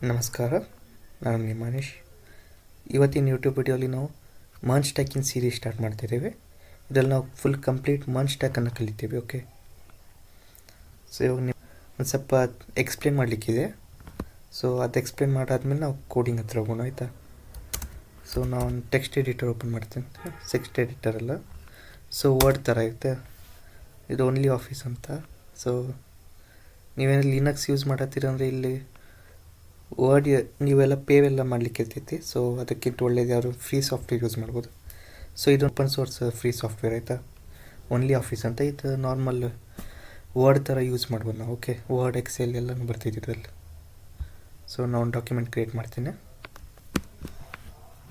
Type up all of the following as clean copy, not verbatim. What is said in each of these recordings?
ನಮಸ್ಕಾರ, ನಾನು ನಿಮ್ಮ ಮನೀಶ್. ಇವತ್ತಿನ ಯೂಟ್ಯೂಬ್ ವಿಡಿಯೋಲಿ ನಾವು ಮರ್ಜ್ ಸ್ಟ್ಯಾಕಿಂಗ್ ಸೀರೀಸ್ ಸ್ಟಾರ್ಟ್ ಮಾಡ್ತಿದ್ದೇವೆ. ಇದರಲ್ಲಿ ನಾವು ಫುಲ್ ಕಂಪ್ಲೀಟ್ ಮರ್ಜ್ ಸ್ಟ್ಯಾಕನ್ನು ಕಲಿತೀವಿ. ಓಕೆ, ಸೊ ಇವಾಗ ನೀವು ಒಂದು ಸ್ವಲ್ಪ ಎಕ್ಸ್ಪ್ಲೇನ್ ಮಾಡಲಿಕ್ಕಿದೆ. ಸೊ ಅದು ಎಕ್ಸ್ಪ್ಲೇನ್ ಮಾಡಾದ್ಮೇಲೆ ನಾವು ಕೋಡಿಂಗ್ ಹತ್ರ ಹೋಗೋಣ, ಆಯಿತಾ? ಸೊ ನಾವು ಒಂದು ಟೆಕ್ಸ್ಟ್ ಎಡಿಟರ್ ಓಪನ್ ಮಾಡ್ತೀನಿ. ಟೆಕ್ಸ್ಟ್ ಎಡಿಟರ್ ಅಲ್ಲ, ಸೊ ವರ್ಡ್ ಥರ ಇರುತ್ತೆ. ಇದು ಓನ್ಲಿ ಆಫೀಸ್ ಅಂತ. ಸೊ ನೀವೇನು ಲಿನಕ್ಸ್ ಯೂಸ್ ಮಾಡತ್ತೀರ ಅಂದರೆ ಇಲ್ಲಿ ವರ್ಡ್ ನೀವೆಲ್ಲ ಪೇವೆಲ್ಲ ಮಾಡಲಿಕ್ಕೆ ಇರ್ತೈತಿ. ಸೊ ಅದಕ್ಕಿಂತ ಒಳ್ಳೇದು ಯಾರು ಫ್ರೀ ಸಾಫ್ಟ್ವೇರ್ ಯೂಸ್ ಮಾಡ್ಬೋದು. ಸೊ ಇದು ಓಪನ್ ಸೋರ್ಸ್ ಫ್ರೀ ಸಾಫ್ಟ್ವೇರ್, ಆಯಿತಾ? ಓನ್ಲಿ ಆಫೀಸ್ ಅಂತ. ಇದು ನಾರ್ಮಲ್ ವರ್ಡ್ ಥರ ಯೂಸ್ ಮಾಡ್ಬೋದು ನಾವು. ಓಕೆ, ವರ್ಡ್ ಎಕ್ಸೆಲ್ ಎಲ್ಲನೂ ಬರ್ತೈತಿ ಇದರಲ್ಲಿ. ಸೊ ನಾನು ಒಂದು ಡಾಕ್ಯುಮೆಂಟ್ ಕ್ರಿಯೇಟ್ ಮಾಡ್ತೀನಿ.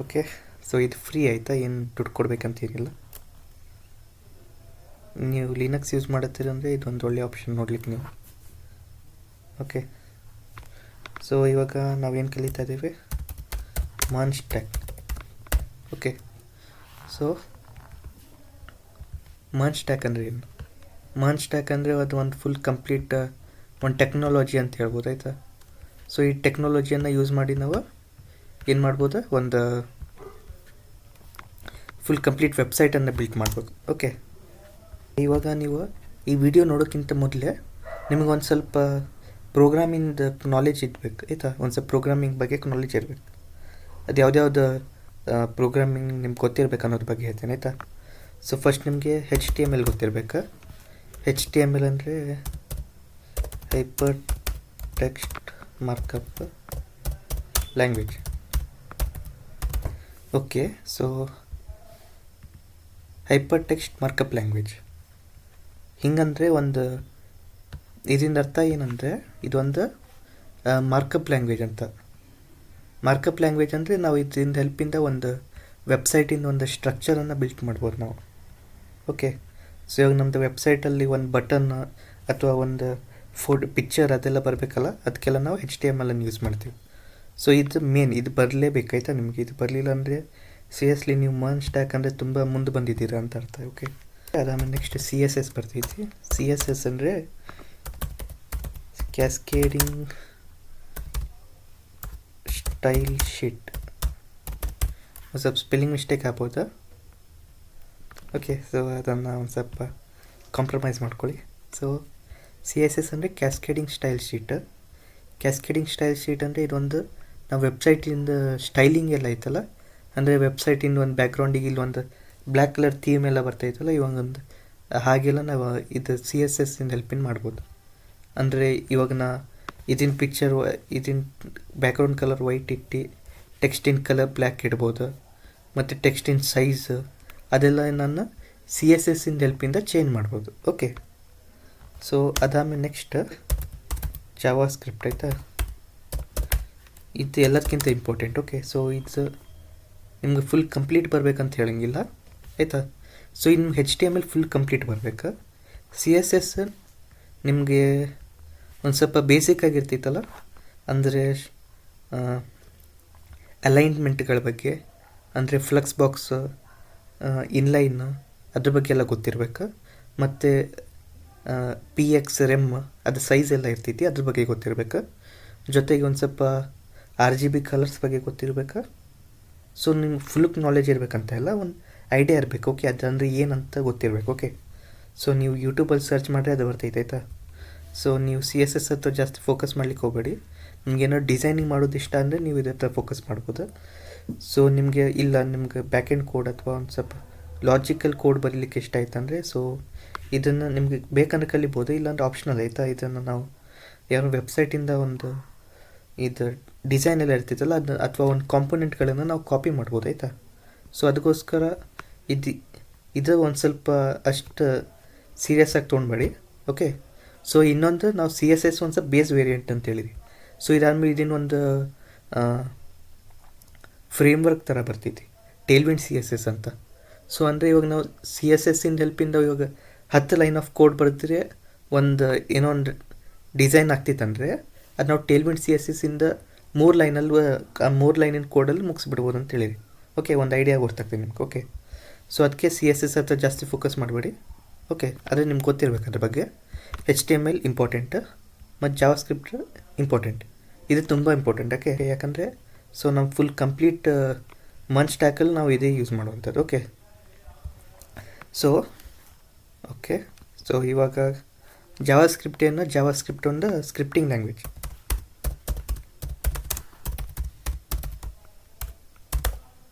ಓಕೆ, ಸೊ ಇದು ಫ್ರೀ, ಆಯಿತಾ? ಏನು ದುಡ್ಡು ಕೊಡಬೇಕಂತೇನಿಲ್ಲ. ನೀವು ಲಿನಕ್ಸ್ ಯೂಸ್ ಮಾಡತ್ತೀರಂದರೆ ಇದೊಂದು ಒಳ್ಳೆ ಆಪ್ಷನ್ ನೋಡ್ಲಿಕ್ಕೆ ನೀವು. ಓಕೆ, ಸೊ ಇವಾಗ ನಾವೇನು ಕಲಿತಾ ಇದ್ದೀವಿ? Merge stack. Okay, so merge stack ಅಂದರೆ ಏನು? ಮರ್ಜ್ ಸ್ಟ್ಯಾಕ್ ಅಂದರೆ ಅದು ಒಂದು ಫುಲ್ ಕಂಪ್ಲೀಟ್ ಒಂದು ಟೆಕ್ನಾಲಜಿ ಅಂತ ಹೇಳ್ಬೋದು, ಆಯಿತಾ? ಸೊ ಈ ಟೆಕ್ನಾಲಜಿಯನ್ನು ಯೂಸ್ ಮಾಡಿ ನಾವು ಏನು ಮಾಡ್ಬೋದು? ಒಂದು ಫುಲ್ ಕಂಪ್ಲೀಟ್ ವೆಬ್ಸೈಟನ್ನು ಬಿಲ್ಡ್ ಮಾಡ್ಬೋದು. ಓಕೆ, ಇವಾಗ ನೀವು ಈ ವಿಡಿಯೋ ನೋಡೋಕ್ಕಿಂತ ಮೊದಲೇ ನಿಮಗೊಂದು ಸ್ವಲ್ಪ ಪ್ರೋಗ್ರಾಮಿಂಗ್ ನಾಲೆಜ್ ಇರಬೇಕು, ಆಯಿತಾ? ಒಂದು ಸ್ವಲ್ಪ ಪ್ರೋಗ್ರಾಮಿಂಗ್ ಬಗ್ಗೆ ನಾಲೆಜ್ ಇರಬೇಕು. ಅದು ಯಾವ್ದ್ಯಾವ್ದು ಪ್ರೋಗ್ರಾಮಿಂಗ್ ನಿಮ್ಗೆ ಗೊತ್ತಿರಬೇಕು ಅನ್ನೋದ್ರ ಬಗ್ಗೆ ಹೇಳ್ತೇನೆ, ಆಯಿತಾ? ಸೊ ಫಸ್ಟ್ ನಿಮಗೆ HTML ಗೊತ್ತಿರಬೇಕು. HTML ಅಂದರೆ hyper text markup language. Okay, so hyper text markup language ಹಿಂಗಂದರೆ ಒಂದು ಇದರಿಂದ ಅರ್ಥ ಏನಂದರೆ ಇದೊಂದು ಮಾರ್ಕಪ್ ಲ್ಯಾಂಗ್ವೇಜ್ ಅಂತ. ಮಾರ್ಕಪ್ ಲ್ಯಾಂಗ್ವೇಜ್ ಅಂದರೆ ನಾವು ಇದರಿಂದ ಹೆಲ್ಪಿಂದ ಒಂದು ವೆಬ್ಸೈಟಿಂದ ಒಂದು ಸ್ಟ್ರಕ್ಚರನ್ನು ಬಿಲ್ಟ್ ಮಾಡ್ಬೋದು ನಾವು. ಓಕೆ, ಸೊ ಇವಾಗ ನಮ್ಮದು ವೆಬ್ಸೈಟಲ್ಲಿ ಒಂದು ಬಟನ್ ಅಥವಾ ಒಂದು ಪಿಕ್ಚರ್ ಅದೆಲ್ಲ ಬರಬೇಕಲ್ಲ, ಅದಕ್ಕೆಲ್ಲ ನಾವು HTML ಯೂಸ್ ಮಾಡ್ತೀವಿ. ಸೊ ಇದು ಮೇನ್, ಇದು ಬರಲೇಬೇಕಾಯ್ತಾ ನಿಮಗೆ? ಇದು ಬರಲಿಲ್ಲ ಅಂದರೆ ಸೀರಿಯಸ್ಲಿ ನೀವು ಮರ್ಜ್ ಸ್ಟ್ಯಾಕ್ ಅಂದರೆ ತುಂಬ ಮುಂದೆ ಬಂದಿದ್ದೀರಾ ಅಂತ ಅರ್ಥ. ಓಕೆ, ಅದಾದಮೇಲೆ ನೆಕ್ಸ್ಟ್ CSS ಬರ್ತೈತಿ. CSS ಅಂದರೆ ಕ್ಯಾಸ್ಕೇಡಿಂಗ್ ಸ್ಟೈಲ್ ಶೀಟ್. ಸ್ವಲ್ಪ ಸ್ಪೆಲ್ಲಿಂಗ್ ಮಿಸ್ಟೇಕ್ ಆಗ್ಬೋದಾ? ಓಕೆ, ಸೊ ಅದನ್ನು ಒಂದು ಸ್ವಲ್ಪ ಕಾಂಪ್ರಮೈಸ್ ಮಾಡ್ಕೊಳ್ಳಿ. ಸೊ CSS ಅಂದರೆ cascading style sheet. Cascading style sheet ಅಂದರೆ ಇದೊಂದು ನಾವು ವೆಬ್ಸೈಟಿಂದ ಸ್ಟೈಲಿಂಗ್ ಎಲ್ಲ ಐತಲ್ಲ, ಅಂದರೆ ವೆಬ್ಸೈಟಿಂದ ಒಂದು ಬ್ಯಾಕ್ಗ್ರೌಂಡಿಗೆ ಇಲ್ಲೊಂದು ಬ್ಲ್ಯಾಕ್ ಕಲರ್ ಥೀಮ್ ಎಲ್ಲ ಬರ್ತಾಯಿತ್ತಲ್ಲ, ಇವಾಗೊಂದು ಹಾಗೆಲ್ಲ ನಾವು ಇದು CSS ಇಂದ ಹೆಲ್ಪಿಂದ ಮಾಡ್ಬೋದು. ಅಂದರೆ ಇವಾಗ ಇದನ್ನ ಪಿಕ್ಚರ್ ಇದನ್ನ ಬ್ಯಾಕ್ಗ್ರೌಂಡ್ ಕಲರ್ ವೈಟ್ ಇಟ್ಟು ಟೆಕ್ಸ್ಟಿನ ಕಲರ್ ಬ್ಲ್ಯಾಕ್ ಇಡ್ಬೋದು, ಮತ್ತು ಟೆಕ್ಸ್ಟಿನ ಸೈಜ್ ಅದೆಲ್ಲ ನಾನು CSS ಇಂದ ಹೆಲ್ಪಿಂದ ಚೇಂಜ್ ಮಾಡ್ಬೋದು. ಓಕೆ, ಸೊ ಅದಾದಮೇಲೆ ನೆಕ್ಸ್ಟ್ ಜಾವಾ ಸ್ಕ್ರಿಪ್ಟ್, ಆಯಿತಾ? ಇದು ಎಲ್ಲದಕ್ಕಿಂತ ಇಂಪಾರ್ಟೆಂಟ್. ಓಕೆ, ಸೊ ಇದು ನಿಮ್ಗೆ ಫುಲ್ ಕಂಪ್ಲೀಟ್ ಬರಬೇಕಂತ ಹೇಳಂಗಿಲ್ಲ, ಆಯಿತಾ? ಸೊ ಇನ್ನು HTML ಫುಲ್ ಕಂಪ್ಲೀಟ್ ಬರಬೇಕು. CSS ನಿಮಗೆ ಒಂದು ಸ್ವಲ್ಪ ಬೇಸಿಕ್ ಆಗಿರ್ತೈತಲ್ಲ, ಅಂದರೆ ಅಲೈನ್ಮೆಂಟ್ಗಳ ಬಗ್ಗೆ, ಅಂದರೆ ಫ್ಲಕ್ಸ್ ಬಾಕ್ಸ್, ಇನ್ಲೈನ್ ಅದ್ರ ಬಗ್ಗೆ ಎಲ್ಲ ಗೊತ್ತಿರಬೇಕು. ಮತ್ತು PX REM ಅದು ಸೈಜ್ ಎಲ್ಲ ಇರ್ತೈತಿ, ಅದ್ರ ಬಗ್ಗೆ ಗೊತ್ತಿರಬೇಕು. ಜೊತೆಗೆ ಒಂದು ಸ್ವಲ್ಪ RGB ಕಲರ್ಸ್ ಬಗ್ಗೆ ಗೊತ್ತಿರಬೇಕು. ಸೊ ನಿಮ್ಗೆ ಫುಲ್ ನಾಲೆಜ್ ಇರಬೇಕಂತ ಎಲ್ಲ ಒಂದು ಐಡಿಯಾ ಇರಬೇಕು. ಓಕೆ, ಅದಂದರೆ ಏನಂತ ಗೊತ್ತಿರಬೇಕು. ಓಕೆ, ಸೊ ನೀವು ಯೂಟ್ಯೂಬಲ್ಲಿ ಸರ್ಚ್ ಮಾಡಿದ್ರೆ ಅದು ಬರ್ತೈತೆ, ಆಯಿತಾ? ಸೊ ನೀವು CSS ಹತ್ರ ಜಾಸ್ತಿ ಫೋಕಸ್ ಮಾಡ್ಲಿಕ್ಕೆ ಹೋಗಬೇಡಿ. ನಿಮಗೇನೋ ಡಿಸೈನಿಂಗ್ ಮಾಡೋದು ಇಷ್ಟ ಅಂದರೆ ನೀವು ಇದ್ರ ಹತ್ರ ಫೋಕಸ್ ಮಾಡ್ಬೋದು. ಸೊ ನಿಮಗೆ ಇಲ್ಲ ನಿಮ್ಗೆ ಬ್ಯಾಕ್ ಎಂಡ್ ಕೋಡ್ ಅಥವಾ ಒಂದು ಸ್ವಲ್ಪ ಲಾಜಿಕಲ್ ಕೋಡ್ ಬರೀಲಿಕ್ಕೆ ಇಷ್ಟ ಆಯ್ತು ಅಂದರೆ ಸೊ ಇದನ್ನು ನಿಮಗೆ ಬೇಕಂದ್ರೆ ಕಲಿಬೋದು, ಇಲ್ಲಾಂದ್ರೆ ಆಪ್ಷನಲ್, ಆಯಿತಾ? ಇದನ್ನು ನಾವು ಯಾರೋ ವೆಬ್ಸೈಟಿಂದ ಒಂದು ಇದು ಡಿಸೈನ್ ಎಲ್ಲ ಇರ್ತಿತ್ತಲ್ಲ ಅದು ಅಥವಾ ಒಂದು ಕಾಂಪೊನೆಂಟ್ಗಳನ್ನು ನಾವು ಕಾಪಿ ಮಾಡ್ಬೋದು, ಆಯಿತಾ? ಸೊ ಅದಕ್ಕೋಸ್ಕರ ಇದು ಒಂದು ಸ್ವಲ್ಪ ಅಷ್ಟು ಸೀರಿಯಸ್ ಆಗಿ ತೊಗೊಂಡ್ಬೇಡಿ. ಓಕೆ, ಸೊ ಇನ್ನೊಂದು ನಾವು CSS ಒಂದು ಸ್ವಲ್ಪ ಬೇಸ್ ವೇರಿಯಂಟ್ ಅಂತ ಹೇಳಿದ್ವಿ. ಸೊ ಇದಾದ್ಮೇಲೆ ಇದನ್ನೊಂದು ಫ್ರೇಮ್ವರ್ಕ್ ಥರ ಬರ್ತೈತಿ, ಟೇಲ್ವಿಂಡ್ CSS ಅಂತ. ಸೊ ಅಂದರೆ ಇವಾಗ ನಾವು CSS ಇಂದ ಹೆಲ್ಪಿಂದ ಇವಾಗ 10 ಲೈನ್ ಆಫ್ ಕೋಡ್ ಬರೆದ್ರೆ ಒಂದು ಏನೋ ಒಂದು ಡಿಸೈನ್ ಆಗ್ತಿತ್ತಂದರೆ ಅದು ನಾವು ಟೇಲ್ವಿಂಡ್ CSS ಇಂದ 3 ಲೈನಿನ ಕೋಡಲ್ಲಿ ಮುಗಿಸ್ಬಿಡ್ಬೋದು ಅಂತ ಹೇಳಿರಿ. ಓಕೆ, ಒಂದು ಐಡಿಯಾ ಗೊತ್ತಾಗ್ತದೆ ನಿಮ್ಗೆ. ಓಕೆ, ಸೊ ಅದಕ್ಕೆ CSS ಹತ್ರ ಜಾಸ್ತಿ ಫೋಕಸ್ ಮಾಡಬೇಡಿ. ಓಕೆ, ಆದರೆ ನಿಮ್ಗೆ ಗೊತ್ತಿರಬೇಕು ಅದ್ರ ಬಗ್ಗೆ. HTML ಇಂಪಾರ್ಟೆಂಟ್ ಮತ್ತು ಜಾವಾ ಸ್ಕ್ರಿಪ್ಟ್ ಇಂಪಾರ್ಟೆಂಟ್. ಇದು ತುಂಬ ಇಂಪಾರ್ಟೆಂಟ್ ಓಕೆ, ಯಾಕಂದರೆ ಸೊ ನಮ್ಮ ಫುಲ್ ಕಂಪ್ಲೀಟ್ ಮಂಚ್ ಸ್ಟ್ಯಾಕಲ್ಲಿ ನಾವು ಇದೇ ಯೂಸ್ ಮಾಡುವಂಥದ್ದು. ಓಕೆ ಸೊ ಇವಾಗ ಜಾವಾ ಸ್ಕ್ರಿಪ್ಟ್ ಒಂದು ಸ್ಕ್ರಿಪ್ಟಿಂಗ್ ಲ್ಯಾಂಗ್ವೇಜ್.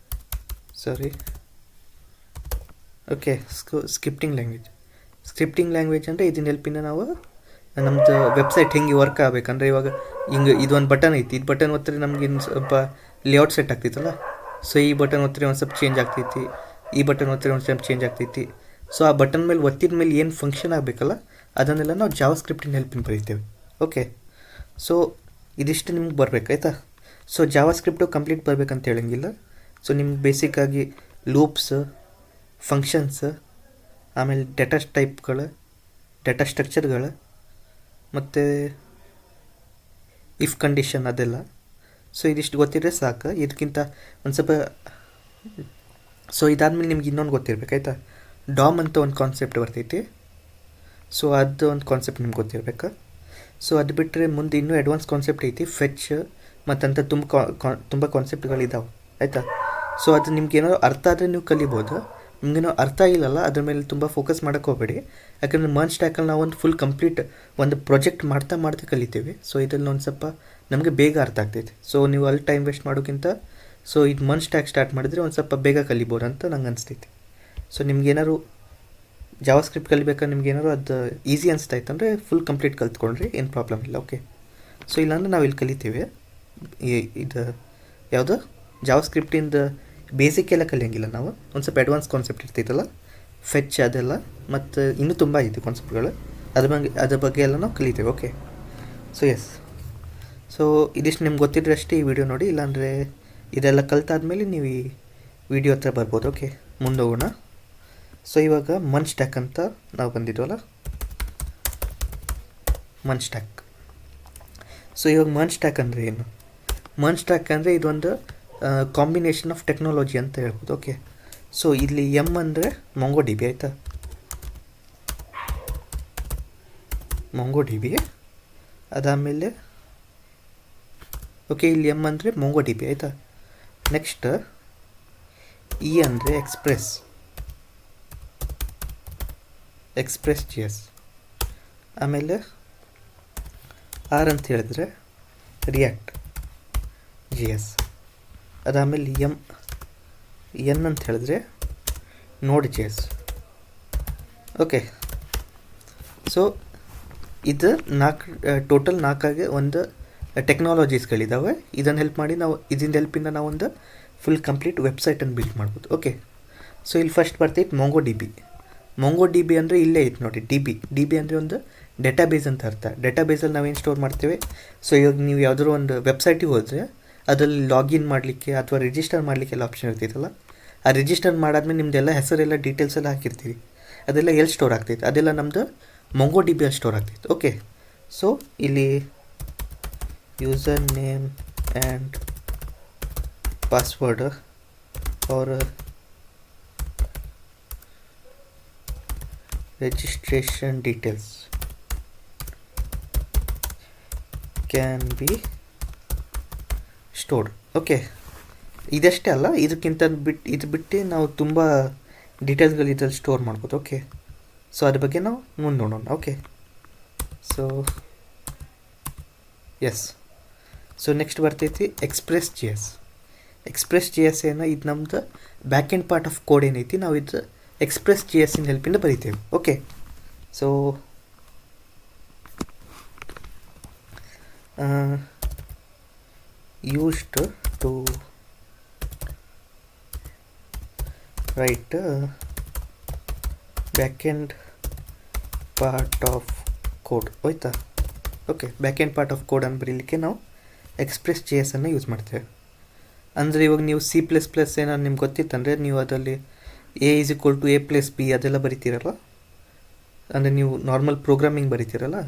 ಸ್ಕ್ರಿಪ್ಟಿಂಗ್ ಲ್ಯಾಂಗ್ವೇಜ್ ಅಂದರೆ ಇದನ್ನ ಹೆಲ್ಪಿಂದ ನಾವು ನಮ್ಮದು ವೆಬ್ಸೈಟ್ ಹೆಂಗೆ ವರ್ಕ್ ಆಗಬೇಕಂದ್ರೆ, ಇವಾಗ ಹಿಂಗೆ ಇದೊಂದು ಬಟನ್ ಐತಿ, ಇದು ಬಟನ್ ಒತ್ತರೆ ನಮ್ಗೆ ಇನ್ನು ಸ್ವಲ್ಪ ಲೇಔಟ್ ಸೆಟ್ ಆಗ್ತೈತಲ್ಲ. ಸೊ ಈ ಬಟನ್ ಒತ್ತರೆ ಒಂದು ಸ್ವಲ್ಪ ಚೇಂಜ್ ಆಗ್ತೈತಿ, ಈ ಬಟನ್ ಒತ್ತರೆ ಒಂದು ಸ್ವಲ್ಪ ಚೇಂಜ್ ಆಗ್ತೈತಿ. ಸೊ ಆ ಬಟನ್ ಮೇಲೆ ಒತ್ತಿದ ಮೇಲೆ ಏನು ಫಂಕ್ಷನ್ ಆಗಬೇಕಲ್ಲ ಅದನ್ನೆಲ್ಲ ನಾವು ಜಾವಾ ಸ್ಕ್ರಿಪ್ಟಿನ ಹೆಲ್ಪಿಂದ ಬರೀತೇವೆ. ಓಕೆ, ಸೊ ಇದಿಷ್ಟು ನಿಮ್ಗೆ ಬರಬೇಕಾಯ್ತಾ. ಸೊ ಜಾವಾ ಸ್ಕ್ರಿಪ್ಟು ಕಂಪ್ಲೀಟ್ ಬರಬೇಕಂತ ಹೇಳಂಗಿಲ್ಲ. ಸೊ ನಿಮ್ಗೆ ಬೇಸಿಕ್ಕಾಗಿ ಲೂಪ್ಸ್, ಫಂಕ್ಷನ್ಸ್, ಆಮೇಲೆ ಡೇಟಾ ಟೈಪ್ಗಳು, ಡೇಟಾ ಸ್ಟ್ರಕ್ಚರ್ಗಳು, ಮತ್ತು ಇಫ್ ಕಂಡೀಷನ್ ಅದೆಲ್ಲ. ಸೊ ಇದಿಷ್ಟು ಗೊತ್ತಿದ್ರೆ ಸಾಕು. ಇದಕ್ಕಿಂತ ಒಂದು ಸ್ವಲ್ಪ ಸೊ ಇದಾದಮೇಲೆ ನಿಮ್ಗೆ ಇನ್ನೊಂದು ಗೊತ್ತಿರಬೇಕಾಯ್ತಾ, ಡಾಮ್ ಅಂತ ಒಂದು ಕಾನ್ಸೆಪ್ಟ್ ಬರ್ತೈತಿ. ಸೊ ಅದು ಒಂದು ಕಾನ್ಸೆಪ್ಟ್ ನಿಮ್ಗೆ ಗೊತ್ತಿರಬೇಕು. ಸೊ ಅದು ಬಿಟ್ಟರೆ ಮುಂದೆ ಇನ್ನೂ ಅಡ್ವಾನ್ಸ್ ಕಾನ್ಸೆಪ್ಟ್ ಐತಿ, ಫೆಚ್ ಮತ್ತಂತ ತುಂಬ ಕಾನ್ಸೆಪ್ಟ್ಗಳಿದ್ದಾವೆ ಆಯಿತಾ. ಸೊ ಅದು ನಿಮ್ಗೆ ಏನೋ ಅರ್ಥ ಆದರೆ ನೀವು ಕಲಿಬೋದು, ನಿಮಗೇನೋ ಅರ್ಥ ಆಗಿಲ್ಲಲ್ಲ ಅದ್ರ ಮೇಲೆ ತುಂಬ ಫೋಕಸ್ ಮಾಡೋಕ್ಕೆ ಹೋಗಬೇಡಿ. ಯಾಕಂದರೆ ಮಂಚ್ ಸ್ಟ್ಯಾಕಲ್ಲಿ ನಾವು ಒಂದು ಫುಲ್ ಕಂಪ್ಲೀಟ್ ಒಂದು ಪ್ರಾಜೆಕ್ಟ್ ಮಾಡ್ತಾ ಕಲಿತೀವಿ. ಸೊ ಇದರಲ್ಲಿ ಒಂದು ಸ್ವಲ್ಪ ನಮಗೆ ಬೇಗ ಅರ್ಥ ಆಗ್ತೈತೆ. ಸೊ ನೀವು ಅಲ್ಲಿ ಟೈಮ್ ವೇಸ್ಟ್ ಮಾಡೋಕ್ಕಿಂತ ಸೊ ಇದು ಮಂಚ್ ಸ್ಟ್ಯಾಕ್ ಸ್ಟಾರ್ಟ್ ಮಾಡಿದರೆ ಒಂದು ಸ್ವಲ್ಪ ಬೇಗ ಕಲಿಬೋದು ಅಂತ ನಂಗೆ ಅನಿಸ್ತೈತಿ. ಸೊ ನಿಮ್ಗೇನಾದ್ರು ಜಾವಾ ಸ್ಕ್ರಿಪ್ಟ್ ಕಲಿಬೇಕಾದ್ರೆ ನಿಮ್ಗೇನಾದ್ರು ಅದು ಈಸಿ ಅನಿಸ್ತಾಯ್ತು ಅಂದರೆ ಫುಲ್ ಕಂಪ್ಲೀಟ್ ಕಲ್ತ್ಕೊಂಡ್ರಿ, ಏನು ಪ್ರಾಬ್ಲಮ್ ಇಲ್ಲ. ಓಕೆ, ಸೊ ಇಲ್ಲಾಂದ್ರೆ ನಾವು ಇಲ್ಲಿ ಕಲಿತೀವಿ ಇದು ಯಾವುದು ಜಾವಾ ಸ್ಕ್ರಿಪ್ಟಿಂದ ಬೇಸಿಕ್ ಎಲ್ಲ ಕಲಿಯೋಂಗಿಲ್ಲ ನಾವು. ಒಂದು ಸ್ವಲ್ಪ ಅಡ್ವಾನ್ಸ್ ಕಾನ್ಸೆಪ್ಟ್ ಇರ್ತೈತಲ್ಲ, ಫೆಚ್ ಅದೆಲ್ಲ, ಮತ್ತು ಇನ್ನೂ ತುಂಬ ಐತಿ ಕಾನ್ಸೆಪ್ಟ್ಗಳು, ಅದ್ರ ಬಗ್ಗೆ ಎಲ್ಲ ನಾವು ಕಲಿತೇವೆ. ಓಕೆ, ಸೊ ಇದಿಷ್ಟು ನಿಮ್ಗೆ ಗೊತ್ತಿದ್ರೆ ಅಷ್ಟೇ ಈ ವಿಡಿಯೋ ನೋಡಿ, ಇಲ್ಲಾಂದರೆ ಇದೆಲ್ಲ ಕಲ್ತಾದ್ಮೇಲೆ ನೀವು ಈ ವಿಡಿಯೋ ಹತ್ರ ಬರ್ಬೋದು. ಓಕೆ, ಮುಂದೋಗೋಣ. ಸೊ ಇವಾಗ ಮಂಚ್ ಸ್ಟ್ಯಾಕ್ ಅಂತ ನಾವು ಬಂದಿದ್ವಲ್ಲ, ಮಂಚ್ ಸ್ಟ್ಯಾಕ್. ಸೊ ಇವಾಗ ಮಂಚ್ ಸ್ಟ್ಯಾಕ್ ಅಂದರೆ ಏನು? ಮಂಚ್ ಸ್ಟ್ಯಾಕ್ ಅಂದರೆ ಇದೊಂದು ಕಾಂಬಿನೇಷನ್ ಆಫ್ ಟೆಕ್ನಾಲಜಿ ಅಂತ ಹೇಳ್ಬೋದು. ಓಕೆ, ಸೊ ಇಲ್ಲಿ ಎಮ್ ಅಂದರೆ ಮೊಂಗೋ ಡಿ ಬಿ ಆಯಿತಾ, ಮೊಂಗೋ ಡಿ ಬಿ. ಅದಾದಮೇಲೆ ಓಕೆ, ಇಲ್ಲಿ ಎಮ್ ಅಂದರೆ ಮೊಂಗೋ ಡಿ ಬಿ ಆಯಿತಾ. ನೆಕ್ಸ್ಟ್ ಇ ಅಂದರೆ ಎಕ್ಸ್ಪ್ರೆಸ್ ಜಿ ಎಸ್. ಆಮೇಲೆ ಆರ್ ಅಂತ ಹೇಳಿದ್ರೆ ರಿಯಾಕ್ಟ್ ಜಿ ಎಸ್. ಅದಾದಮೇಲೆ ಎನ್ ಅಂತ ಹೇಳಿದ್ರೆ ನೋಡ್ ಜಿ ಎಸ್. ಓಕೆ, ಸೊ ಇದು ಟೋಟಲ್ ನಾಲ್ಕಾಗೆ ಒಂದು ಟೆಕ್ನಾಲಜೀಸ್ಗಳಿದ್ದಾವೆ. ಇದನ್ನು ಹೆಲ್ಪ್ ಮಾಡಿ ನಾವು ಇದರಿಂದ ಹೆಲ್ಪಿಂದ ನಾವು ಒಂದು ಫುಲ್ ಕಂಪ್ಲೀಟ್ ವೆಬ್ಸೈಟನ್ನು ಬಿಲ್ಡ್ ಮಾಡ್ಬೋದು. ಓಕೆ, ಸೊ ಇಲ್ಲಿ ಫಸ್ಟ್ ಬರ್ತೈತೆ Mongo D B. Mongo D B ಅಂದರೆ ಇಲ್ಲೇ ಐತೆ ನೋಡಿ, ಡಿ ಬಿ ಅಂದರೆ ಒಂದು ಡೇಟಾಬೇಸ್ ಅಂತ ಅರ್ಥ. ಡೇಟಾಬೇಸಲ್ಲಿ ನಾವೇನು ಸ್ಟೋರ್ ಮಾಡ್ತೇವೆ. ಸೊ ಇವಾಗ ನೀವು ಯಾವುದಾದ್ರು ಒಂದು ವೆಬ್ಸೈಟಿಗೆ ಹೋದರೆ ಅದರಲ್ಲಿ ಲಾಗಿನ್ ಮಾಡಲಿಕ್ಕೆ ಅಥವಾ ರಿಜಿಸ್ಟರ್ ಮಾಡಲಿಕ್ಕೆ ಎಲ್ಲ ಆಪ್ಷನ್ ಇರ್ತೈತಲ್ಲ, ಆ ರಿಜಿಸ್ಟರ್ ಮಾಡಾದ್ಮೇಲೆ ನಿಮ್ಮದೆಲ್ಲ ಹೆಸರೆಲ್ಲ ಡೀಟೇಲ್ಸ್ ಎಲ್ಲ ಹಾಕಿರ್ತೀವಿ, ಅದೆಲ್ಲ ಎಲ್ಲಿ ಸ್ಟೋರ್ ಆಗ್ತೈತೆ, ಅದೆಲ್ಲ ನಮ್ಮದು ಮೊಂಗೋ ಡಿ ಬಿಯಲ್ಲಿ ಸ್ಟೋರ್ ಆಗ್ತೈತೆ. ಓಕೆ, ಸೊ ಇಲ್ಲಿ user name and password are registration details can be stored. Okay, ಇದಷ್ಟೇ ಅಲ್ಲ, ಇದಕ್ಕಿಂತ ಇದು ಬಿಟ್ಟು ನಾವು ತುಂಬ ಡೀಟೇಲ್ಸ್ಗಳು ಇದ್ರಲ್ಲಿ ಸ್ಟೋರ್ ಮಾಡ್ಬೋದು. ಓಕೆ, ಸೊ ಅದ್ರ ಬಗ್ಗೆ ನಾವು ಮುಂದೆ ನೋಡೋಣ. ಓಕೆ, ಸೊ ನೆಕ್ಸ್ಟ್ ಬರ್ತೈತಿ ಎಕ್ಸ್ಪ್ರೆಸ್ ಜಿ ಎಸ್ ಏನೋ ಇದು ನಮ್ಮದು back end part of code ಏನೈತಿ, ನಾವು ಇದು ಎಕ್ಸ್ಪ್ರೆಸ್ ಜಿ ಎಸ್ಸಿನ ಹೆಲ್ಪಿಂದ ಬರೀತೇವೆ. Okay, so used to write backend part of code ಹೋಯ್ತಾ. ಓಕೆ, ಬ್ಯಾಕೆಂಡ್ ಪಾರ್ಟ್ ಆಫ್ ಕೋಡನ್ನು ಬರೀಲಿಕ್ಕೆ ನಾವು ಎಕ್ಸ್ಪ್ರೆಸ್ ಜಿ ಎಸ್ ಅನ್ನು ಯೂಸ್ ಮಾಡ್ತೇವೆ. ಅಂದರೆ ಇವಾಗ ನೀವು C++ ಏನೋ ನಿಮ್ಗೆ ಗೊತ್ತಿತ್ತಂದರೆ ನೀವು ಅದರಲ್ಲಿ A=A+B ಅದೆಲ್ಲ ಬರಿತೀರಲ್ಲ, ಅಂದರೆ ನೀವು ನಾರ್ಮಲ್ ಪ್ರೋಗ್ರಾಮಿಂಗ್ ಬರಿತೀರಲ್ಲ,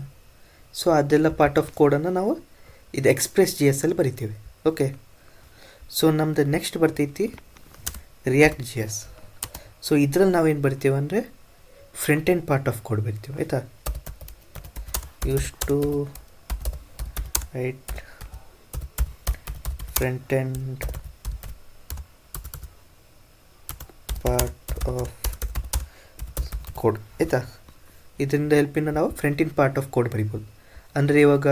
ಸೊ ಅದೆಲ್ಲ ಪಾರ್ಟ್ ಆಫ್ ಕೋಡನ್ನು ನಾವು ಇದು ಎಕ್ಸ್ಪ್ರೆಸ್ ಜಿ ಎಸ್ ಅಲ್ಲಿ ಬರಿತೀವಿ. ಓಕೆ, ಸೊ ನಮ್ಮದು ನೆಕ್ಸ್ಟ್ ಬರ್ತೈತಿ ರಿಯಾಕ್ಟ್ ಜಿ ಎಸ್. ಸೊ ಇದರಲ್ಲಿ ನಾವೇನು ಬರಿತೀವಿ ಅಂದರೆ front end part of code ಬರಿತೀವಿ ಆಯಿತಾ. Use to write front end part of code ಆಯಿತಾ. ಇದರಿಂದ ಹೆಲ್ಪಿಂದ ನಾವು ಫ್ರಂಟಿನ ಪಾರ್ಟ್ ಆಫ್ ಕೋಡ್ ಬರಿಬೋದು. ಅಂದರೆ ಇವಾಗ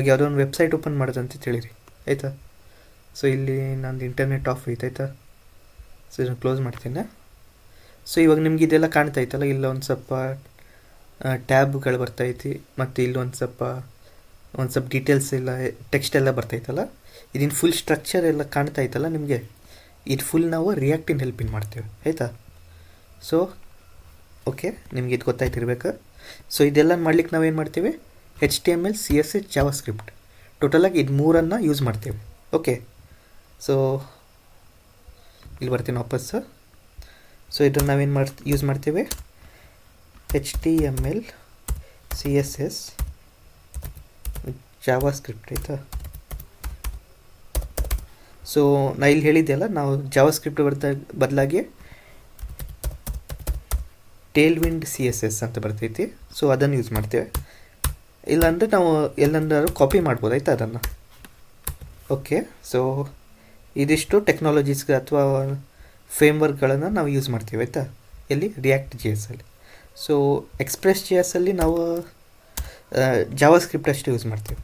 ಯಾವುದೋ ಒಂದು ವೆಬ್ಸೈಟ್ ಓಪನ್ ಮಾಡೋದಂತ ತಿಳಿರಿ ಆಯಿತಾ. ಸೊ ಇಲ್ಲಿ ನಂದು ಇಂಟರ್ನೆಟ್ ಆಫ್ ಐತೆ ಆಯಿತಾ. ಸೊ ಇದನ್ನು ಕ್ಲೋಸ್ ಮಾಡ್ತೀನಿ. ಸೊ ಇವಾಗ ನಿಮ್ಗೆ ಇದೆಲ್ಲ ಕಾಣ್ತಾ ಐತಲ್ಲ, ಇಲ್ಲ ಒಂದು ಸ್ವಲ್ಪ ಟ್ಯಾಬ್ಗಳು ಬರ್ತೈತಿ ಮತ್ತು ಇಲ್ಲಿ ಒಂದು ಸ್ವಲ್ಪ ಡೀಟೇಲ್ಸ್ ಎಲ್ಲ ಟೆಕ್ಸ್ಟ್ ಎಲ್ಲ ಬರ್ತೈತಲ್ಲ, ಇದನ್ನು ಫುಲ್ ಸ್ಟ್ರಕ್ಚರ್ ಎಲ್ಲ ಕಾಣ್ತಾ ಐತಲ್ಲ ನಿಮಗೆ, ಇದು ಫುಲ್ ನಾವು ರಿಯಾಕ್ಟಿನ ಹೆಲ್ಪಿಂದ ಮಾಡ್ತೇವೆ ಆಯಿತಾ. ಸೊ ಓಕೆ, ನಿಮ್ಗೆ ಇದು ಗೊತ್ತಾಯ್ತಿರ್ಬೇಕು. ಸೊ ಇದೆಲ್ಲ ಮಾಡ್ಲಿಕ್ಕೆ ನಾವೇನು ಮಾಡ್ತೀವಿ, HTML, CSS, ಜಾವಾಸ್ಕ್ರಿಪ್ಟ್ ಟೋಟಲಾಗಿ ಇದು ಮೂರನ್ನು ಯೂಸ್ ಮಾಡ್ತೇವೆ. ಓಕೆ, ಸೊ ಇಲ್ಲಿ ಬರ್ತೀನಿ ವಾಪಸ್. ಸೊ ಇದನ್ನು ನಾವೇನು ಯೂಸ್ ಮಾಡ್ತೇವೆ, HTML, CSS, ಜಾವಾಸ್ಕ್ರಿಪ್ಟ್ ಆಯಿತಾ. ಸೊ ನಾ ಇಲ್ಲಿ ಹೇಳಿದ್ದೆ ಅಲ್ಲ, ನಾವು ಜಾವಾಸ್ಕ್ರಿಪ್ಟ್ ಬದಲಾಗಿ ಟೇಲ್ವಿಂಡ್ CSS ಅಂತ ಬರ್ತೈತಿ. ಸೊ ಅದನ್ನು ಯೂಸ್ ಮಾಡ್ತೇವೆ. ಇಲ್ಲಾಂದರೆ ನಾವು ಎಲ್ಲಂದ್ರೂ ಕಾಪಿ ಮಾಡ್ಬೋದು ಆಯಿತಾ ಅದನ್ನು. ಓಕೆ, ಸೊ ಇದಿಷ್ಟು ಟೆಕ್ನಾಲಜೀಸ್ಗೆ ಅಥವಾ ಫ್ರೇಮ್ವರ್ಕ್ಗಳನ್ನು ನಾವು ಯೂಸ್ ಮಾಡ್ತೀವಿ ಆಯಿತಾ, ಎಲ್ಲಿ React.js ಅಲ್ಲಿ. ಸೊ Express.js ಅಲ್ಲಿ ನಾವು ಜಾವಾಸ್ಕ್ರಿಪ್ಟ್ ಅಷ್ಟೇ ಯೂಸ್ ಮಾಡ್ತೀವಿ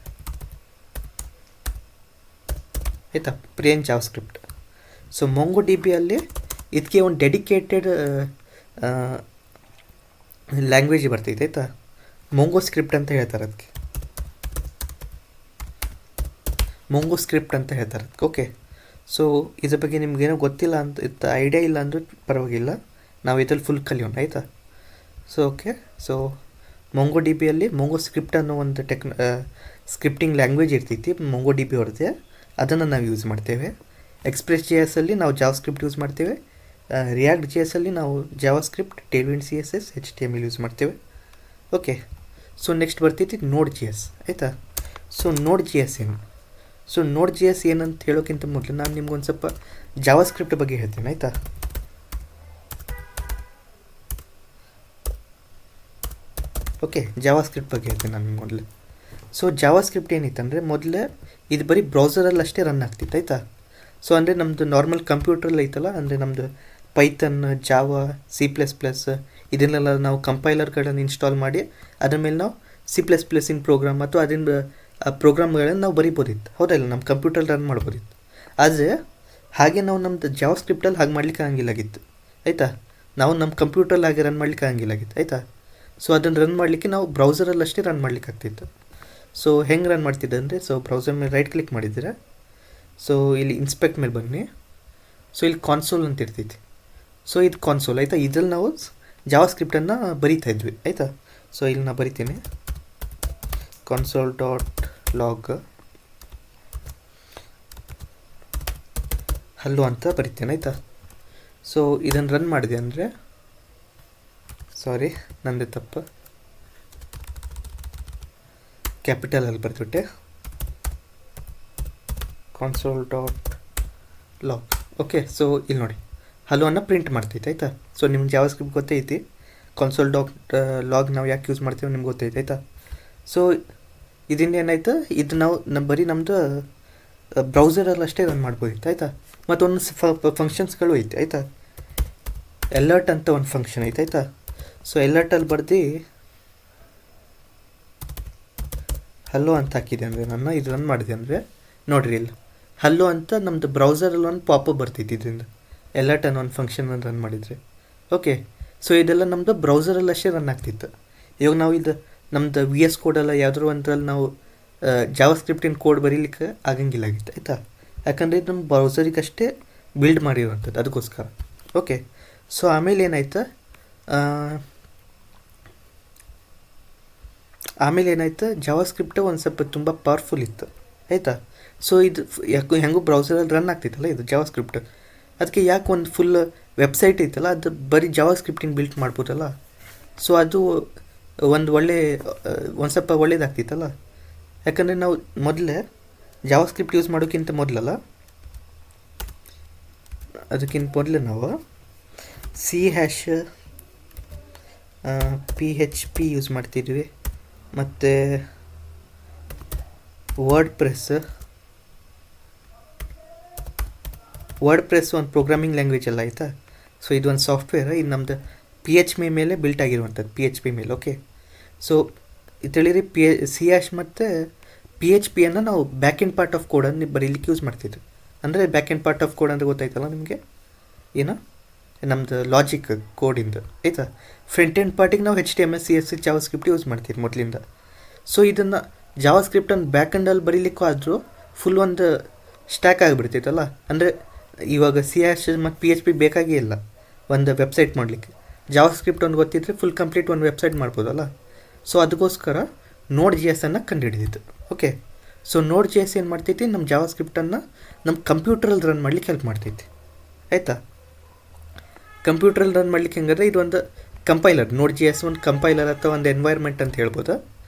ಆಯಿತಾ, ಪ್ಲೇನ್ ಜಾವಾಸ್ಕ್ರಿಪ್ಟ್. ಸೊ MongoDB ಅಲ್ಲಿ ಇದಕ್ಕೆ ಒಂದು ಡೆಡಿಕೇಟೆಡ್ ಲ್ಯಾಂಗ್ವೇಜ್ ಬರ್ತೈತೆ ಆಯಿತಾ, ಮೊಂಗೋ ಸ್ಕ್ರಿಪ್ಟ್ ಅಂತ ಹೇಳ್ತಾರೆ ಅದಕ್ಕೆ, ಮೊಂಗೋ ಸ್ಕ್ರಿಪ್ಟ್ ಅಂತ ಹೇಳ್ತಾರೆ ಅದಕ್ಕೆ. ಓಕೆ, ಸೊ ಇದ್ರ ಬಗ್ಗೆ ನಿಮ್ಗೇನೋ ಗೊತ್ತಿಲ್ಲ ಅಂತ ಐಡಿಯಾ ಇಲ್ಲ ಅಂದರೂ ಪರವಾಗಿಲ್ಲ, ನಾವು ಇದ್ರಲ್ಲಿ ಫುಲ್ ಕಲಿಯೋಣ ಆಯಿತಾ. ಸೊ ಓಕೆ, ಸೊ MongoDB ಅಲ್ಲಿ ಮೊಂಗೋ ಸ್ಕ್ರಿಪ್ಟ್ ಅನ್ನೋ ಒಂದು ಸ್ಕ್ರಿಪ್ಟಿಂಗ್ ಲ್ಯಾಂಗ್ವೇಜ್ ಇರ್ತೈತಿ MongoDB ಅವ್ರದ್ದೇ, ಅದನ್ನು ನಾವು ಯೂಸ್ ಮಾಡ್ತೇವೆ. Express.js ಅಲ್ಲಿ ನಾವು ಜಾವಾಸ್ಕ್ರಿಪ್ಟ್ ಯೂಸ್ ಮಾಡ್ತೇವೆ. React.js ಅಲ್ಲಿ ನಾವು ಜಾವಾಸ್ಕ್ರಿಪ್ಟ್, ಟೇಲ್ವಿಂಡ್ CSS, HTML ಯೂಸ್ ಮಾಡ್ತೇವೆ. ಓಕೆ, ಸೊ ನೆಕ್ಸ್ಟ್ ಬರ್ತೈತಿ Node.js ಆಯಿತಾ. ಸೊ Node.js ಏನು, ಸೊ Node.js ಏನಂತ ಹೇಳೋಕ್ಕಿಂತ ಮೊದಲು ನಾನು ನಿಮ್ಗೊಂದು ಸ್ವಲ್ಪ ಜಾವಾಸ್ಕ್ರಿಪ್ಟ್ ಬಗ್ಗೆ ಹೇಳ್ತೀನಿ ಆಯಿತಾ. ಓಕೆ, ಜಾವಾಸ್ಕ್ರಿಪ್ಟ್ ಬಗ್ಗೆ ಹೇಳ್ತೀನಿ ನಾನು ನಿಮ್ಗೆ ಮೊದಲು. ಸೊ ಜಾವಾಸ್ಕ್ರಿಪ್ಟ್ ಏನಿತ್ತಂದರೆ ಮೊದಲೇ ಇದು ಬರೀ ಬ್ರೌಸರಲ್ಲಿ ಅಷ್ಟೇ ರನ್ ಆಗ್ತಿತ್ತು ಆಯಿತಾ. ಸೊ ಅಂದರೆ ನಮ್ಮದು ನಾರ್ಮಲ್ ಕಂಪ್ಯೂಟ್ರಲ್ಲಿ ಐತಲ್ಲ, ಅಂದರೆ ನಮ್ಮದು ಪೈಥನ್, ಜಾವಾ, C++, ಇದನ್ನೆಲ್ಲ ನಾವು ಕಂಪೈಲರ್ಗಳನ್ನು ಇನ್ಸ್ಟಾಲ್ ಮಾಡಿ ಅದ್ರ ಮೇಲೆ ನಾವು C++ ಇನ್ ಪ್ರೋಗ್ರಾಮ್ ಅಥವಾ ಅದರಿಂದ ಪ್ರೋಗ್ರಾಮ್ಗಳನ್ನು ನಾವು ಬರಿಬೋದಿತ್ತು ಹೌದಲ್ಲ, ನಮ್ಮ ಕಂಪ್ಯೂಟರ್ ರನ್ ಮಾಡ್ಬೋದಿತ್ತು. ಆದರೆ ಹಾಗೆ ನಾವು ನಮ್ಮದು ಜಾವಾಸ್ಕ್ರಿಪ್ಟಲ್ಲಿ ಹಾಗೆ ಮಾಡ್ಲಿಕ್ಕೆ ಆಗಂಗಿಲ್ಲಾಗಿತ್ತು ಆಯಿತಾ. ನಾವು ನಮ್ಮ ಕಂಪ್ಯೂಟ್ರಲ್ಲಿ ಹಾಗೆ ರನ್ ಮಾಡ್ಲಿಕ್ಕೆ ಆಗಂಗಿಲ್ಲಾಗಿತ್ತು ಆಯಿತಾ. ಸೊ ಅದನ್ನು ರನ್ ಮಾಡಲಿಕ್ಕೆ ನಾವು ಬ್ರೌಸರಲ್ಲಿ ಅಷ್ಟೇ ರನ್ ಮಾಡ್ಲಿಕ್ಕೆ ಆಗ್ತಿತ್ತು. ಸೊ ಹೆಂಗೆ ರನ್ ಮಾಡ್ತಿದ್ದೆ ಅಂದರೆ, ಸೊ ಬ್ರೌಸರ್ ಮೇಲೆ ರೈಟ್ ಕ್ಲಿಕ್ ಮಾಡಿದ್ದೀರಾ, ಸೊ ಇಲ್ಲಿ ಇನ್ಸ್ಪೆಕ್ಟ್ ಮೇಲೆ ಬನ್ನಿ. ಸೊ ಇಲ್ಲಿ ಕಾನ್ಸೋಲ್ ಅಂತ ಇರ್ತೈತಿ. ಸೊ ಇದು ಕಾನ್ಸೋಲ್ ಆಯಿತಾ, ಇದ್ರಲ್ಲಿ ನಾವು ಜಾವಾಸ್ಕ್ರಿಪ್ಟನ್ನು ಬರಿತಾ ಇದ್ವಿ ಆಯಿತಾ. ಸೊ ಇಲ್ಲಿ ನಾನು ಬರಿತೀನಿ console.log ಹಲೋ ಅಂತ ಬರಿತೇನೆ ಆಯಿತಾ. ಸೊ ಇದನ್ನು ರನ್ ಮಾಡಿದೆ ಅಂದರೆ, ಸಾರಿ ನಂದೇ ತಪ್ಪು, ಕ್ಯಾಪಿಟಲಲ್ಲಿ ಬರೆದ್ಬಿಟ್ಟೆ, console.log. ಓಕೆ, ಸೊ ಇಲ್ಲಿ ನೋಡಿ ಹಲೋವನ್ನು ಪ್ರಿಂಟ್ ಮಾಡ್ತೈತೆ ಆಯಿತಾ. ಸೊ ನಿಮ್ಗೆ ಜಾವಾಸ್ಕ್ರಿಪ್ಟ್ ಗೊತ್ತೈತಿ, console.log ನಾವು ಯಾಕೆ ಯೂಸ್ ಮಾಡ್ತೀವಿ ನಿಮ್ಗೆ ಗೊತ್ತೈತೆ ಆಯಿತಾ. ಸೊ ಇದರಿಂದ ಏನಾಯ್ತು, ಇದು ನಾವು ಬರೀ ನಮ್ಮದು ಬ್ರೌಸರಲ್ಲಿ ಅಷ್ಟೇ ರನ್ ಮಾಡ್ಬೋದಿತ್ತು ಆಯಿತಾ. ಮತ್ತು ಒಂದು ಫಂಕ್ಷನ್ಸ್ಗಳು ಐತೆ ಆಯಿತಾ. ಅಲರ್ಟ್ ಅಂತ ಒಂದು ಫಂಕ್ಷನ್ ಐತೆ ಆಯಿತಾ. ಸೊ ಅಲರ್ಟಲ್ಲಿ ಬರ್ದು ಹಲೋ ಅಂತ ಹಾಕಿದೆ ಅಂದರೆ ನಾನು ಇದು ರನ್ ಮಾಡಿದೆ ಅಂದರೆ ನೋಡಿರಿ ಇಲ್ಲಿ ಹಲೋ ಅಂತ ನಮ್ಮದು ಬ್ರೌಸರಲ್ಲಿ ಒಂದು ಪಾಪಪ್ ಬರ್ತೈತಿ ಇದರಿಂದ, ಅಲರ್ಟ್ ಅನ್ನೋ ಒಂದು ಫಂಕ್ಷನನ್ನು ರನ್ ಮಾಡಿದರೆ. ಓಕೆ, ಸೊ ಇದೆಲ್ಲ ನಮ್ಮದು ಬ್ರೌಸರಲ್ಲಿ ಅಷ್ಟೇ ರನ್ ಆಗ್ತಿತ್ತು. ಇವಾಗ ನಾವು ಇದು ನಮ್ಮದು VS ಕೋಡೆಲ್ಲ ಯಾವುದಾದ್ರು ಒಂದರಲ್ಲಿ ನಾವು ಜಾವಾಸ್ಕ್ರಿಪ್ಟಿನ ಕೋಡ್ ಬರೀಲಿಕ್ಕೆ ಆಗಂಗಿಲ್ಲಾಗಿತ್ತು ಆಯಿತಾ. ಯಾಕಂದರೆ ಇದು ನಮ್ಮ ಬ್ರೌಸರಿಗೆ ಅಷ್ಟೇ ಬಿಲ್ಡ್ ಮಾಡಿರುವಂಥದ್ದು, ಅದಕ್ಕೋಸ್ಕರ. ಓಕೆ, ಸೊ ಆಮೇಲೆ ಏನಾಯ್ತು ಜಾವಾಸ್ಕ್ರಿಪ್ಟ್ ಒಂದು ಸ್ವಲ್ಪ ತುಂಬ ಪವರ್ಫುಲ್ ಇತ್ತು ಆಯಿತಾ. ಸೊ ಇದು ಹೆಂಗೂ ಬ್ರೌಸರಲ್ಲಿ ರನ್ ಆಗ್ತಿತ್ತಲ್ಲ ಇದು ಜಾವಾಸ್ಕ್ರಿಪ್ಟ್, ಅದಕ್ಕೆ ಯಾಕೆ ಒಂದು ಫುಲ್ ವೆಬ್ಸೈಟ್ ಐತಲ್ಲ ಅದು ಬರೀ ಜಾವಾಸ್ಕ್ರಿಪ್ಟಿನ ಬಿಲ್ಟ್ ಮಾಡ್ಬೋದಲ್ಲ. ಸೊ ಅದು ಒಂದು ಸ್ವಲ್ಪ ಒಳ್ಳೇದಾಗ್ತಿತ್ತಲ್ಲ. ಯಾಕಂದರೆ ನಾವು ಮೊದಲೇ ಜಾವಾಸ್ಕ್ರಿಪ್ಟ್ ಯೂಸ್ ಮಾಡೋಕ್ಕಿಂತ ಮೊದಲಲ್ಲ, ಅದಕ್ಕಿಂತ ಮೊದಲೇ ನಾವು .PHP ಯೂಸ್ ಮಾಡ್ತಿದ್ವಿ, ಮತ್ತು ವರ್ಡ್ ಪ್ರೆಸ್, ವರ್ಡ್ ಪ್ರೆಸ್ ಒಂದು ಪ್ರೋಗ್ರಾಮಿಂಗ್ ಲ್ಯಾಂಗ್ವೇಜ್ ಎಲ್ಲ ಆಯಿತಾ. ಸೊ ಇದು ಒಂದು ಸಾಫ್ಟ್ವೇರ್, ಇದು ನಮ್ಮದು PHP ಮೇಲೆ ಬಿಲ್ಟ್ ಆಗಿರುವಂಥದ್ದು, PHP ಮೇಲೆ. ಓಕೆ, ಸೊ ತಿಳಿರಿ CH ಮತ್ತು PHPಯನ್ನು ನಾವು ಬ್ಯಾಕ್ ಎಂಡ್ ಪಾರ್ಟ್ ಆಫ್ ಕೋಡನ್ನು ಬರೀಲಿಕ್ಕೆ ಯೂಸ್ ಮಾಡ್ತಿದ್ವಿ. ಅಂದರೆ back end part of code ಅಂದರೆ ಗೊತ್ತಾಯ್ತಲ್ಲ ನಿಮಗೆ, ಏನೋ ನಮ್ಮದು ಲಾಜಿಕ್ ಕೋಡಿಂದು ಆಯಿತಾ. ಫ್ರಂಟ್ ಎಂಡ್ ಪಾರ್ಟಿಗೆ ನಾವು HTML CSS Java script use ಮಾಡ್ತೀವಿ ಮೊದಲಿಂದ. ಸೊ ಇದನ್ನು ಜಾವಾ ಸ್ಕ್ರಿಪ್ಟನ್ನು ಬ್ಯಾಕ್ ಎಂಡಲ್ಲಿ ಬರೀಲಿಕ್ಕೂ ಆದರೂ ಫುಲ್ ಒಂದು ಸ್ಟ್ಯಾಕ್ ಆಗಿಬಿಡ್ತೈತಲ್ಲ. ಅಂದರೆ ಇವಾಗ CH ಮತ್ತು PHP ಬೇಕಾಗೇ ಇಲ್ಲ ಒಂದು ವೆಬ್ಸೈಟ್ ಮಾಡಲಿಕ್ಕೆ. ಜಾವಾ ಸ್ಕ್ರಿಪ್ಟ್ ಒಂದು ಗೊತ್ತಿದ್ದರೆ ಫುಲ್ ಕಂಪ್ಲೀಟ್ ಒಂದು ವೆಬ್ಸೈಟ್ ಮಾಡ್ಬೋದಲ್ಲ. ಸೊ ಅದಕ್ಕೋಸ್ಕರ Node.js ಕಂಡುಹಿಡಿದಿತ್ತು. ಓಕೆ, ಸೊ Node.js ಏನು ಮಾಡ್ತೈತಿ, ನಮ್ಮ ಜಾವಾ ಸ್ಕ್ರಿಪ್ಟನ್ನು ನಮ್ಮ ಕಂಪ್ಯೂಟ್ರಲ್ಲಿ ರನ್ ಮಾಡ್ಲಿಕ್ಕೆ ಹೆಲ್ಪ್ ಮಾಡ್ತೈತಿ ಆಯಿತಾ. ಕಂಪ್ಯೂಟ್ರಲ್ಲಿ ರನ್ ಮಾಡ್ಲಿಕ್ಕೆ ಹೆಂಗಂದ್ರೆ ಇದೊಂದು ಕಂಪೈಲರ್, Node.js ಒಂದು ಕಂಪೈಲರ್ ಅಥವಾ ಒಂದು ಎನ್ವೈರ್ಮೆಂಟ್ ಅಂತ ಹೇಳ್ಬೋದು,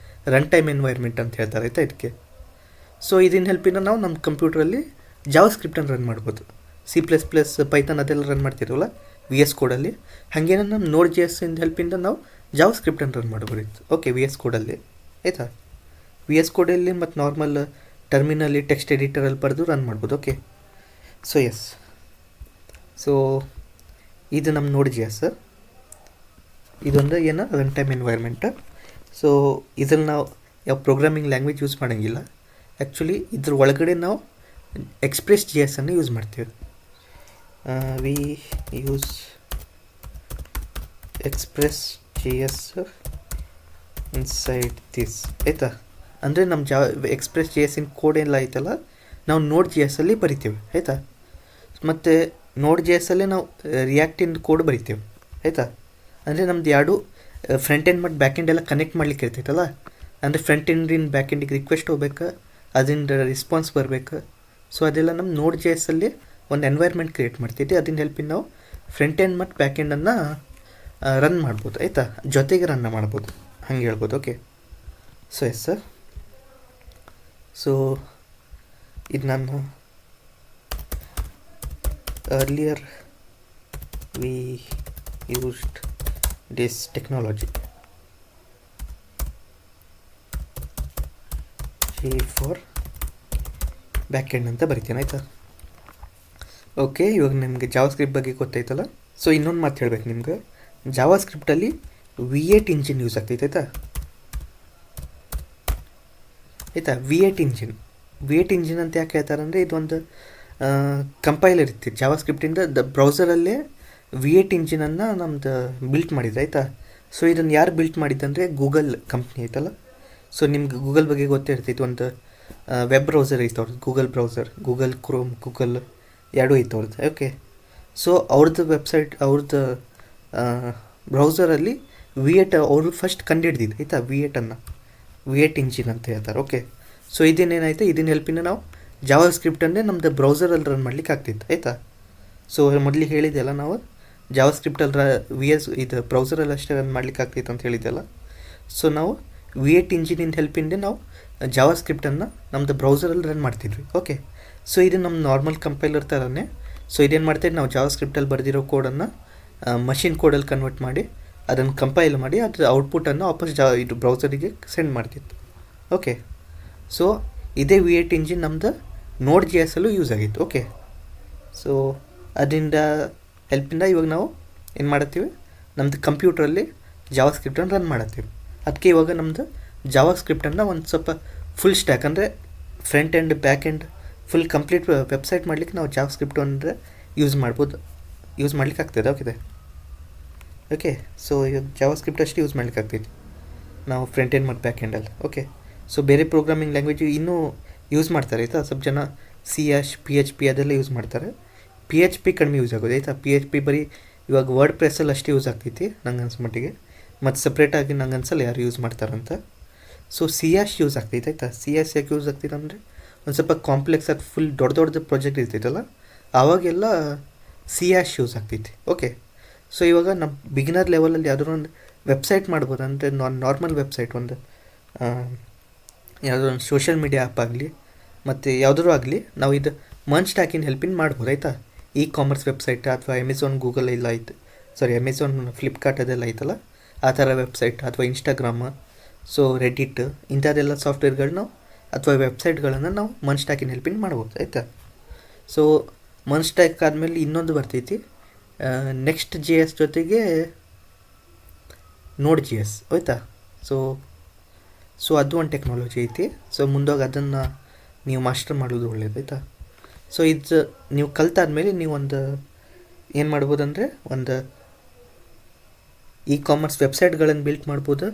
ರನ್ ಟೈಮ್ ಎನ್ವೈರ್ಮೆಂಟ್ ಅಂತ ಹೇಳ್ತಾರೆ ಆಯಿತಾ ಇದಕ್ಕೆ. ಸೊ ಇದನ್ನ ಹೆಲ್ಪಿಂದ ನಾವು ನಮ್ಮ ಕಂಪ್ಯೂಟ್ರಲ್ಲಿ ಜಾವಾ ಸ್ಕ್ರಿಪ್ಟನ್ನು ರನ್ ಮಾಡ್ಬೋದು. C++, ಪೈಥಾನ್ ಅದೆಲ್ಲ ರನ್ ಮಾಡ್ತಿದ್ವಲ್ಲ VS ಕೋಡಲ್ಲಿ, ಹಾಗೇನೆ ನಮ್ಮ Node.js ಇಂದ ಹೆಲ್ಪಿಂದ ನಾವು ಜಾವಾ ಸ್ಕ್ರಿಪ್ಟನ್ನು ರನ್ ಮಾಡ್ಬೋದಿತ್ತು. ಓಕೆ, VS ಕೋಡಲ್ಲಿ ಆಯಿತಾ. VS ಕೋಡಲ್ಲಿ ಮತ್ತು ನಾರ್ಮಲ್ ಟರ್ಮಿನಲ್ಲಿ ಟೆಕ್ಸ್ಟ್ ಎಡಿಟರಲ್ಲಿ ಬರೆದು ರನ್ ಮಾಡ್ಬೋದು. ಓಕೆ, ಸೊ ಎಸ್, ಸೊ ಇದು ನಮ್ಮ Node.js, ಇದೊಂದು ಏನೋ ರನ್ ಟೈಮ್ ಎನ್ವೈರ್ಮೆಂಟ್. ಸೊ ಇದ್ರಲ್ಲಿ ನಾವು ಯಾವ ಪ್ರೋಗ್ರಾಮಿಂಗ್ ಲ್ಯಾಂಗ್ವೇಜ್ ಯೂಸ್ ಮಾಡೋಂಗಿಲ್ಲ. ಆ್ಯಕ್ಚುಲಿ ಇದ್ರ ಒಳಗಡೆ ನಾವು Express.js ಅನ್ನು ಯೂಸ್ ಮಾಡ್ತೀವಿ. We use Express.js inside this ಆಯಿತಾ. ಅಂದರೆ ನಮ್ಮ Express.js ಕೋಡ್ ಎಲ್ಲ ಐತಲ್ಲ, ನಾವು Node.js ಬರಿತೀವಿ ಆಯಿತಾ. ಮತ್ತು Node.js ನಾವು ರಿಯಾಕ್ಟಿಂದ ಕೋಡ್ ಬರಿತೀವಿ ಆಯಿತಾ. ಅಂದರೆ ನಮ್ದು ಎರಡು ಫ್ರಂಟ್ ಎಂಡ್ ಮತ್ತು ಬ್ಯಾಕ್ ಎಂಡ್ ಎಲ್ಲ ಕನೆಕ್ಟ್ ಮಾಡ್ಲಿಕ್ಕೆ ಇರ್ತೈತಲ್ಲ. ಅಂದರೆ ಫ್ರಂಟ್ ಎಂಡಿನ ಬ್ಯಾಕ್ ಎಂಡಿಗೆ ರಿಕ್ವೆಸ್ಟ್ ಹೋಗ್ಬೇಕು, ಅದರಿಂದ ರೆಸ್ಪಾನ್ಸ್ ಬರಬೇಕು. ಸೊ ಅದೆಲ್ಲ ನಮ್ಮ Node.js ಒಂದು ಎನ್ವೈರ್ಮೆಂಟ್ ಕ್ರಿಯೇಟ್ ಮಾಡ್ತಿದ್ವಿ. ಅದನ್ನ ಹೆಲ್ಪಿಂದ ನಾವು ಫ್ರಂಟ್ ಎಂಡ್ ಮತ್ತು ಬ್ಯಾಕ್ ಎಂಡನ್ನು ರನ್ ಮಾಡ್ಬೋದು ಆಯಿತಾ, ಜೊತೆಗೆ ರನ್ ಮಾಡ್ಬೋದು, ಹಂಗೆ ಹೇಳ್ಬೋದು. Okay, so yes sir. So ಇದು ನಾನು earlier we used this technology for backend ಅಂತ ಬರಿತೀನಿ ಆಯಿತಾ. ಓಕೆ, ಇವಾಗ ನಿಮಗೆ ಜಾವಾ ಸ್ಕ್ರಿಪ್ಟ್ ಬಗ್ಗೆ ಗೊತ್ತಾಯ್ತಲ್ಲ. ಸೊ ಇನ್ನೊಂದು ಮಾತು ಹೇಳ್ಬೇಕು ನಿಮ್ಗೆ, ಜಾವಾ ಸ್ಕ್ರಿಪ್ಟಲ್ಲಿ V8 ಇಂಜಿನ್ ಯೂಸ್ ಆಗ್ತೈತೆ ಆಯಿತಾ. V8 ಇಂಜಿನ್ ಅಂತ ಯಾಕೆ ಹೇಳ್ತಾರೆ ಅಂದರೆ, ಇದೊಂದು ಕಂಪೈಲರ್ ಇರ್ತಿತ್ತು ಜಾವಾ ಸ್ಕ್ರಿಪ್ಟಿಂದ ಬ್ರೌಸರಲ್ಲೇ V8 ಇಂಜಿನನ್ನು ನಮ್ದು ಬಿಲ್ಟ್ ಮಾಡಿದ್ದು ಆಯಿತಾ. ಸೊ ಇದನ್ನು ಯಾರು ಬಿಲ್ಟ್ ಮಾಡಿದ್ದಂದರೆ ಗೂಗಲ್ ಕಂಪ್ನಿ ಐತಲ್ಲ. ಸೊ ನಿಮ್ಗೆ ಗೂಗಲ್ ಬಗ್ಗೆ ಗೊತ್ತೇ ಇರ್ತೈತೆ, ಒಂದು ವೆಬ್ ಬ್ರೌಸರ್ ಐತೆ ಅವ್ರದ್ದು, Google browser, Google Chrome, Google ಎರಡೂ ಐತೆ ಅವ್ರದ್ದು. ಓಕೆ, ಸೊ ಅವ್ರದ್ದು ವೆಬ್ಸೈಟ್, ಅವ್ರದ್ದು ಬ್ರೌಸರಲ್ಲಿ V8 ಅವರು ಫಸ್ಟ್ ಕಂಡುಹಿಡ್ದಿದ್ದು ಆಯಿತಾ. V8 ಇಂಜಿನ್ ಅಂತ ಹೇಳ್ತಾರೆ. ಓಕೆ, ಸೊ ಇದೇನೇನಾಯ್ತು, ಇದನ್ನ ಹೆಲ್ಪಿಂದ ನಾವು ಜಾವಾ ಸ್ಕ್ರಿಪ್ಟನ್ನೇ ನಮ್ಮದು ಬ್ರೌಸರಲ್ಲಿ ರನ್ ಮಾಡ್ಲಿಕ್ಕೆ ಆಗ್ತಿತ್ತು ಆಯಿತಾ. ಸೊ ಮೊದಲಿಗೆ ಹೇಳಿದೆಯಲ್ಲ, ನಾವು ಜಾವಾ ಸ್ಕ್ರಿಪ್ಟಲ್ಲಿ ಇದು ಬ್ರೌಸರಲ್ಲಿ ಅಷ್ಟೇ ರನ್ ಮಾಡ್ಲಿಕ್ಕೆ ಆಗ್ತಿತ್ತು ಅಂತ ಹೇಳಿದ್ದೆಲ್ಲ. ಸೊ ನಾವು V8 ಇಂಜಿನಿಂದ ಹೆಲ್ಪಿಂದ ನಾವು ಜಾವಾ ಸ್ಕ್ರಿಪ್ಟನ್ನು ನಮ್ಮದು ಬ್ರೌಸರಲ್ಲಿ ರನ್ ಮಾಡ್ತಿದ್ವಿ. ಓಕೆ, ಸೊ ಇದು ನಮ್ಮ ನಾರ್ಮಲ್ ಕಂಪೈಲರ್ ಥರನೇ. ಸೊ ಇದೇನು ಮಾಡ್ತಾಯಿದ್ದು, ನಾವು ಜಾವಾ ಸ್ಕ್ರಿಪ್ಟಲ್ಲಿ ಬರೆದಿರೋ ಕೋಡನ್ನು ಮಷಿನ್ ಕೋಡಲ್ಲಿ ಕನ್ವರ್ಟ್ ಮಾಡಿ ಅದನ್ನು ಕಂಪೈಲ್ ಮಾಡಿ ಅದರ ಔಟ್ಪುಟನ್ನು ವಾಪಸ್ ಇದು ಬ್ರೌಸರಿಗೆ ಸೆಂಡ್ ಮಾಡ್ತಿತ್ತು. ಓಕೆ, ಸೊ ಇದೇ V8 ಇಂಜಿನ್ ನಮ್ಮದು Node.js ಯೂಸ್ ಆಗಿತ್ತು. ಓಕೆ, ಸೊ ಅದರಿಂದ ಹೆಲ್ಪಿಂದ ಇವಾಗ ನಾವು ಏನು ಮಾಡತ್ತೀವಿ, ನಮ್ಮದು ಕಂಪ್ಯೂಟ್ರಲ್ಲಿ ಜಾವಾ ಸ್ಕ್ರಿಪ್ಟನ್ನು ರನ್ ಮಾಡತ್ತೀವಿ. ಅದಕ್ಕೆ ಇವಾಗ ನಮ್ಮದು ಜಾವಾ ಸ್ಕ್ರಿಪ್ಟನ್ನು ಒಂದು ಸ್ವಲ್ಪ ಫುಲ್ ಸ್ಟ್ಯಾಕ್, ಅಂದರೆ front end back end full complete website ಮಾಡಲಿಕ್ಕೆ ನಾವು ಜಾವಾ ಸ್ಕ್ರಿಪ್ಟ್ ಅಂದರೆ ಯೂಸ್ ಮಾಡ್ಲಿಕ್ಕೆ ಆಗ್ತದೆ. ಓಕೆ, ಸೊ ಈಗ ಜಾವಾ ಸ್ಕ್ರಿಪ್ಟ್ ಅಷ್ಟೇ ಯೂಸ್ ಮಾಡ್ಲಿಕ್ಕೆ ಆಗ್ತೈತಿ ನಾವು ಫ್ರಂಟ್ ಎಂಡ್ ಮತ್ತು ಬ್ಯಾಕ್ ಎಂಡಲ್ಲಿ. ಓಕೆ, ಸೊ ಬೇರೆ ಪ್ರೋಗ್ರಾಮಿಂಗ್ ಲ್ಯಾಂಗ್ವೇಜ್ ಇನ್ನೂ ಯೂಸ್ ಮಾಡ್ತಾರೆ ಆಯಿತಾ. ಸ್ವಲ್ಪ ಜನ CH, PHP ಅದೆಲ್ಲ ಯೂಸ್ ಮಾಡ್ತಾರೆ. PHP ಕಡಿಮೆ ಯೂಸ್ ಆಗೋದು ಆಯಿತಾ. PHP ಬರೀ ಇವಾಗ ವರ್ಡ್ ಪ್ರೆಸ್ಸಲ್ಲಿ ಅಷ್ಟೇ ಯೂಸ್ ಆಗ್ತೈತಿ ನಂಗೆ ಅನ್ಸ್ಮಟ್ಟಿಗೆ, ಮತ್ತು ಸಪ್ರೇಟಾಗಿ ನಂಗೆ ಅನ್ಸಲ್ಲ ಯಾರು ಯೂಸ್ ಮಾಡ್ತಾರಂತ. ಸೊ CH ಯೂಸ್ ಆಗ್ತೈತೆ ಆಯಿತಾ. CH ಯಾಕೆ ಯೂಸ್ ಆಗ್ತೈತೆ ಅಂದರೆ, ಒಂದು ಸ್ವಲ್ಪ ಕಾಂಪ್ಲೆಕ್ಸ್ ಅದು ಫುಲ್ ದೊಡ್ಡ ಪ್ರಾಜೆಕ್ಟ್ ಇರ್ತೈತಲ್ಲ, ಆವಾಗೆಲ್ಲ CH ಯೂಸ್ ಆಗ್ತೈತಿ. ಓಕೆ, ಸೊ ಇವಾಗ ನಮ್ಮ ಬಿಗಿನರ್ ಲೆವೆಲಲ್ಲಿ ಯಾವುದೋ ಒಂದು ವೆಬ್ಸೈಟ್ ಮಾಡ್ಬೋದು, ಅಂದರೆ ನಾರ್ಮಲ್ ವೆಬ್ಸೈಟ್, ಒಂದು ಯಾವುದೋ ಒಂದು ಸೋಷಿಯಲ್ ಮೀಡಿಯಾ ಆ್ಯಪ್ ಆಗಲಿ ಮತ್ತು ಯಾವುದಾದ್ರೂ ಆಗಲಿ, ನಾವು ಇದು ಮರ್ಜ್ ಸ್ಟ್ಯಾಕಿನ ಹೆಲ್ಪಿಂದ ಮಾಡ್ಬೋದು ಆಯಿತಾ. ಕಾಮರ್ಸ್ ವೆಬ್ಸೈಟ್ ಅಥವಾ ಅಮೆಝಾನ್, ಗೂಗಲ್ ಎಲ್ಲ ಐತೆ, ಅಮೆಝಾನ್, ಫ್ಲಿಪ್ಕಾರ್ಟ್ ಅದೆಲ್ಲ ಐತಲ್ಲ, ಆ ಥರ ವೆಬ್ಸೈಟ್ ಅಥವಾ ಇನ್ಸ್ಟಾಗ್ರಾಮ, ಸೊ ರೆಡಿಟ್, ಇಂಥದ್ದೆಲ್ಲ ಸಾಫ್ಟ್ವೇರ್ಗಳನ್ನ ಅಥವಾ ವೆಬ್ಸೈಟ್ಗಳನ್ನು ನಾವು ಮರ್ಜ್ ಸ್ಟ್ಯಾಕಿನ ಹೆಲ್ಪಿಂದ ಮಾಡ್ಬೋದು ಆಯಿತಾ. ಸೊ ಮನ್ ಸ್ಟ್ಯಾಕ್ ಆದಮೇಲೆ ಇನ್ನೊಂದು ಬರ್ತೈತಿ ನೆಕ್ಸ್ಟ್ ಜಿ ಎಸ್ ಜೊತೆಗೆ ನೋಡ್ ಜಿ ಎಸ್ ಹೋಯ್ತಾ. ಸೊ ಅದು ಒಂದು ಟೆಕ್ನಾಲಜಿ ಐತಿ. ಸೊ ಮುಂದೋಗಿ ಅದನ್ನು ನೀವು ಮಾಸ್ಟರ್ ಮಾಡೋದು ಒಳ್ಳೇದು ಆಯಿತಾ. ಸೊ ಇದು ನೀವು ಕಲ್ತಾದ್ಮೇಲೆ ನೀವು ಒಂದು ಏನು ಮಾಡ್ಬೋದಂದರೆ ಒಂದು ಕಾಮರ್ಸ್ ವೆಬ್ಸೈಟ್ಗಳನ್ನು ಬಿಲ್ಟ್ ಮಾಡ್ಬೋದು,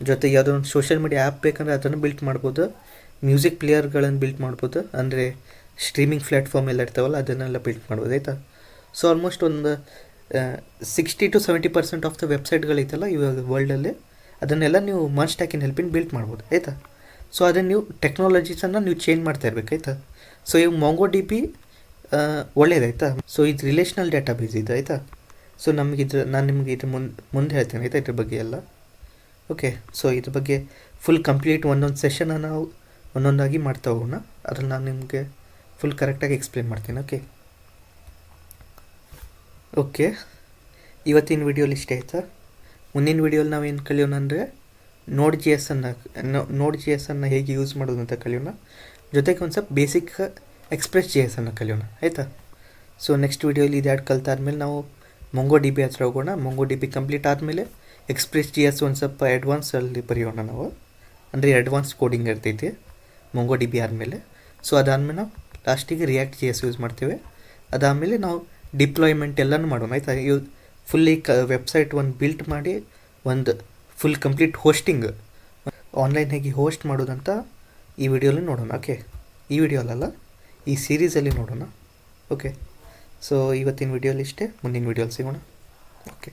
ಜೊತೆಗೆ ಯಾವುದೋ ಒಂದು ಸೋಷಿಯಲ್ ಮೀಡಿಯಾ ಆ್ಯಪ್ ಬೇಕಂದರೆ ಅದನ್ನು ಬಿಲ್ಟ್ ಮಾಡ್ಬೋದು, ಮ್ಯೂಸಿಕ್ ಪ್ಲೇಯರ್ಗಳನ್ನು ಬಿಲ್ಟ್ ಮಾಡ್ಬೋದು, ಅಂದರೆ ಸ್ಟ್ರೀಮಿಂಗ್ ಪ್ಲ್ಯಾಟ್ಫಾರ್ಮ್ ಎಲ್ಲ ಇರ್ತಾವಲ್ಲ ಅದನ್ನೆಲ್ಲ ಬಿಲ್ಟ್ ಮಾಡ್ಬೋದು ಆಯಿತಾ. ಸೊ ಆಲ್ಮೋಸ್ಟ್ ಒಂದು 60-70% ಆಫ್ ದ ವೆಬ್ಸೈಟ್ಗಳೈತಲ್ಲ ಇವಾಗ ವರ್ಲ್ಡಲ್ಲಿ ಅದನ್ನೆಲ್ಲ ನೀವು ಮನ್ ಸ್ಟ್ಯಾಕಿನ ಹೆಲ್ಪಿಂದ ಬಿಲ್ಟ್ ಮಾಡ್ಬೋದು ಆಯಿತಾ. ಸೊ ಅದನ್ನು ನೀವು ಟೆಕ್ನಾಲಜೀಸನ್ನು ನೀವು ಚೇಂಜ್ ಮಾಡ್ತಾ ಇರ್ಬೇಕು ಆಯಿತಾ. ಸೊ ಇವಾಗ ಮೊಂಗೋ ಡಿ ಬಿ ಒಳ್ಳೇದಾಯ್ತಾ. ಸೊ ಇದು ರಿಲೇಷನಲ್ ಡೇಟಾಬೇಸ್ ಇದು ಆಯಿತಾ. ಸೊ ನಾನು ನಿಮಗೆ ಇದು ಮುಂದೆ ಹೇಳ್ತೇನೆ ಆಯಿತಾ ಇದ್ರ ಬಗ್ಗೆ ಎಲ್ಲ. ಓಕೆ, ಸೊ ಇದ್ರ ಬಗ್ಗೆ ಫುಲ್ ಕಂಪ್ಲೀಟ್ ಒಂದೊಂದು ಸೆಷನ್ನ ನಾವು ಒಂದೊಂದಾಗಿ ಮಾಡ್ತಾ ಹೋಗೋಣ. ಅದ್ರಲ್ಲಿ ನಾನು ನಿಮಗೆ ಫುಲ್ ಕರೆಕ್ಟಾಗಿ ಎಕ್ಸ್ಪ್ಲೇನ್ ಮಾಡ್ತೀನಿ. ಓಕೆ, ಇವತ್ತಿನ ವಿಡಿಯೋಲಿ ಇಷ್ಟೇ ಆಯಿತಾ. ಮುಂದಿನ ವಿಡಿಯೋಲಿ ನಾವೇನು ಕಲಿಯೋಣ ಅಂದರೆ ನೋಡ್ ಜಿ ಎಸ್ಸನ್ನು ಹೇಗೆ ಯೂಸ್ ಮಾಡೋದು ಅಂತ ಕಲಿಯೋಣ, ಜೊತೆಗೆ ಒಂದು ಸ್ವಲ್ಪ ಬೇಸಿಕ್ ಎಕ್ಸ್ಪ್ರೆಸ್ ಜಿ ಎಸ್ಸನ್ನು ಕಲಿಯೋಣ ಆಯಿತಾ. ಸೊ ನೆಕ್ಸ್ಟ್ ವಿಡಿಯೋಲಿ ಇದು ಕಲ್ತಾದ್ಮೇಲೆ ನಾವು ಮೊಂಗೋ ಡಿ ಬಿ ಹತ್ರ ಹೋಗೋಣ. ಮೊಂಗೋ ಡಿ ಬಿ ಕಂಪ್ಲೀಟ್ ಆದಮೇಲೆ ಎಕ್ಸ್ಪ್ರೆಸ್ ಜಿ ಎಸ್ ಒಂದು ಸ್ವಲ್ಪ ಅಡ್ವಾನ್ಸಲ್ಲಿ ಬರೆಯೋಣ ನಾವು, ಅಂದರೆ ಅಡ್ವಾನ್ಸ್ ಕೋಡಿಂಗ್ ಇರ್ತೈತಿ ಮೊಂಗೋ ಡಿ ಬಿ ಆದಮೇಲೆ. ಸೊ ಅದಾದಮೇಲೆ ನಾವು ಲಾಸ್ಟಿಗೆ ರಿಯಾಕ್ಟ್ ಜಿ ಎಸ್ ಯೂಸ್ ಮಾಡ್ತೇವೆ. ಅದಾದಮೇಲೆ ನಾವು ಡಿಪ್ಲಾಯ್ಮೆಂಟ್ ಎಲ್ಲನೂ ಮಾಡೋಣ ಆಯಿತಾ. ಫುಲ್ಲಿ ವೆಬ್ಸೈಟ್ ಒಂದು ಬಿಲ್ಟ್ ಮಾಡಿ ಒಂದು ಫುಲ್ ಕಂಪ್ಲೀಟ್ ಹೋಸ್ಟಿಂಗ್ ಆನ್ಲೈನ್ ಹೇಗೆ ಹೋಸ್ಟ್ ಮಾಡೋದಂತ ಈ ವಿಡಿಯೋಲಿ ನೋಡೋಣ. ಓಕೆ, ಈ ವಿಡಿಯೋಲಲ್ಲ, ಈ ಸೀರೀಸಲ್ಲಿ ನೋಡೋಣ. ಓಕೆ, ಸೊ ಇವತ್ತಿನ ವಿಡಿಯೋಲಿ ಇಷ್ಟೇ, ಮುಂದಿನ ವಿಡಿಯೋಲಿ ಸಿಗೋಣ. ಓಕೆ.